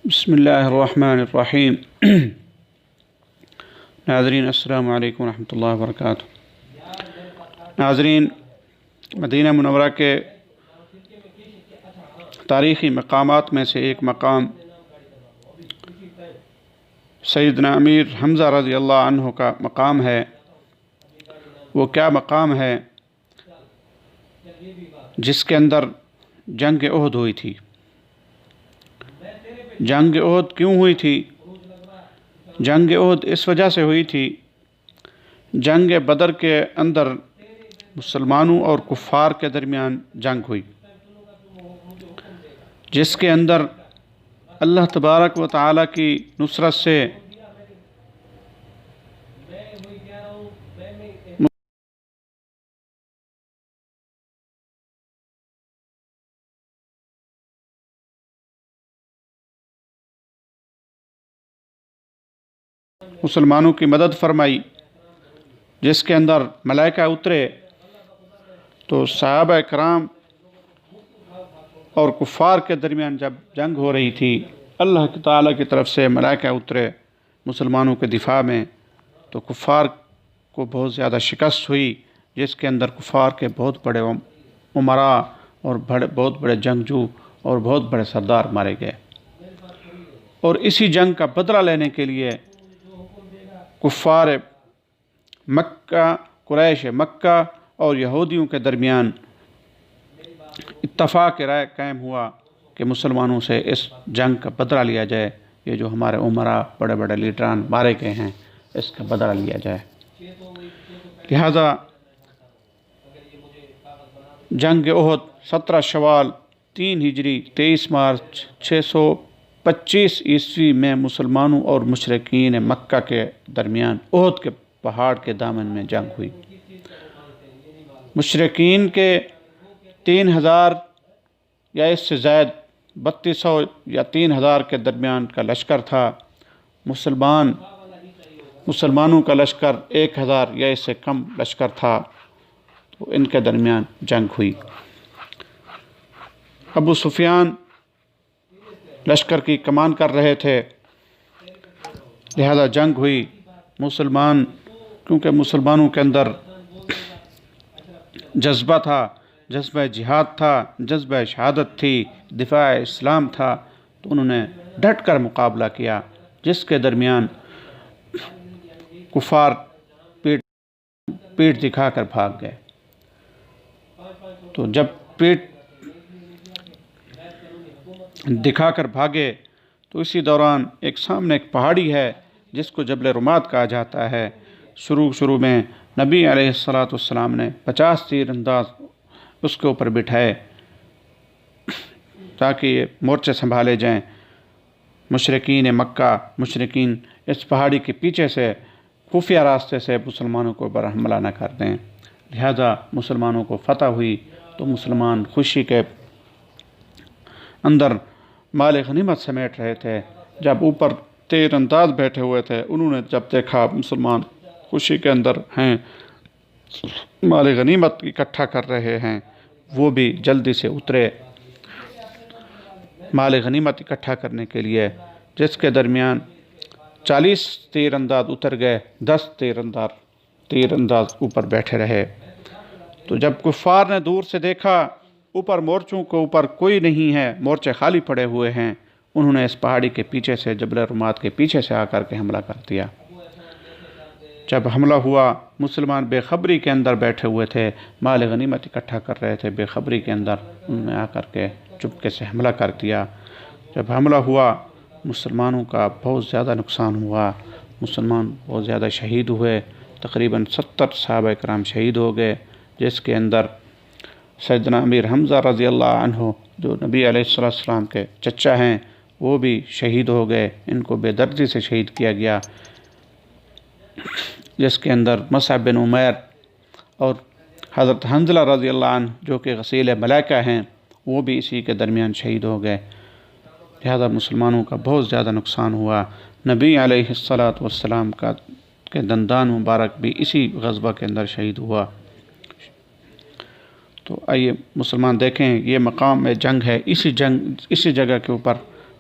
بسم اللہ الرحمن الرحیم ناظرین السلام علیکم ورحمۃ اللہ وبرکاتہ۔ ناظرین، مدینہ منورہ کے تاریخی مقامات میں سے ایک مقام سیدنا امیر حمزہ رضی اللہ عنہ کا مقام ہے۔ وہ کیا مقام ہے؟ جس کے اندر جنگ احد ہوئی تھی۔ جنگ احد کیوں ہوئی تھی؟ جنگ احد اس وجہ سے ہوئی تھی، جنگ بدر کے اندر مسلمانوں اور کفار کے درمیان جنگ ہوئی، جس کے اندر اللہ تبارک و تعالیٰ کی نصرت سے مسلمانوں کی مدد فرمائی، جس کے اندر ملائکہ اترے۔ تو صحابہ کرام اور کفار کے درمیان جب جنگ ہو رہی تھی، اللہ تعالیٰ کی طرف سے ملائکہ اترے مسلمانوں کے دفاع میں، تو کفار کو بہت زیادہ شکست ہوئی، جس کے اندر کفار کے بہت بڑے امراء اور بہت بڑے جنگجو اور بہت بڑے سردار مارے گئے۔ اور اسی جنگ کا بدلہ لینے کے لیے کفار مکہ، قریش مکہ اور یہودیوں کے درمیان اتفاق رائے قائم ہوا کہ مسلمانوں سے اس جنگ کا بدلہ لیا جائے۔ یہ جو ہمارے امراء بڑے بڑے لیڈران مارے گئے ہیں، اس کا بدلہ لیا جائے۔ لہذا جنگ احد 17 شوال 3 ہجری 23 مارچ 625 عیسوی میں مسلمانوں اور مشرکین مکہ کے درمیان احد کے پہاڑ کے دامن میں جنگ ہوئی۔ مشرکین کے 3000 یا اس سے زائد 3200 یا 3000 کے درمیان کا لشکر تھا۔ مسلمانوں کا لشکر 1000 یا اس سے کم لشکر تھا۔ تو ان کے درمیان جنگ ہوئی۔ ابو سفیان لشکر کی کمان کر رہے تھے، لہذا جنگ ہوئی۔ کیونکہ مسلمانوں کے اندر جذبہ تھا، جذبہ جہاد تھا، جذبہ شہادت تھی، دفاع اسلام تھا، تو انہوں نے ڈٹ کر مقابلہ کیا، جس کے درمیان کفار پیٹ دکھا کر بھاگ گئے۔ تو جب پیٹ دکھا کر بھاگے تو اسی دوران سامنے ایک پہاڑی ہے جس کو جبل رمات کہا جاتا ہے۔ شروع میں نبی علیہ السلام نے 50 تیر انداز اس کے اوپر بٹھائے تاکہ یہ مورچے سنبھالے جائیں۔ مشرکین اس پہاڑی کے پیچھے سے خفیہ راستے سے مسلمانوں کو پر حملہ نہ کر دیں، لہذا مسلمانوں کو فتح ہوئی۔ تو مسلمان خوشی کے اندر مال غنیمت سمیٹ رہے تھے۔ جب اوپر تیر انداز بیٹھے ہوئے تھے، انہوں نے جب دیکھا مسلمان خوشی کے اندر ہیں، مال غنیمت اکٹھا کر رہے ہیں، وہ بھی جلدی سے اترے مال غنیمت اکٹھا کرنے کے لیے، جس کے درمیان 40 تیر انداز اتر گئے، 10 تیر انداز اوپر بیٹھے رہے۔ تو جب کفار نے دور سے دیکھا اوپر مورچوں کے اوپر کوئی نہیں ہے، مورچے خالی پڑے ہوئے ہیں، انہوں نے اس پہاڑی کے پیچھے سے، جبل رمات کے پیچھے سے آ کر کے حملہ کر دیا۔ جب حملہ ہوا، مسلمان بے خبری کے اندر بیٹھے ہوئے تھے، مال غنیمت اکٹھا کر رہے تھے، بے خبری کے اندر انہوں نے آ کر کے چپکے سے حملہ کر دیا۔ جب حملہ ہوا، مسلمانوں کا بہت زیادہ نقصان ہوا، مسلمان بہت زیادہ شہید ہوئے، تقریباً 70 صحابہ کرام شہید ہو گئے، جس کے اندر سیدنا امیر حمزہ رضی اللہ عنہ جو نبی علیہ السلام کے چچا ہیں، وہ بھی شہید ہو گئے۔ ان کو بے دردی سے شہید کیا گیا، جس کے اندر مصعب بن عمیر اور حضرت حنظلہ رضی اللہ عنہ جو کہ غسیل ملائکہ ہیں، وہ بھی اسی کے درمیان شہید ہو گئے۔ لہذا مسلمانوں کا بہت زیادہ نقصان ہوا۔ نبی علیہ السلام کے دندان مبارک بھی اسی غزوہ کے اندر شہید ہوا۔ تو آئیے مسلمان دیکھیں، یہ مقام جنگ ہے، اسی جگہ کے اوپر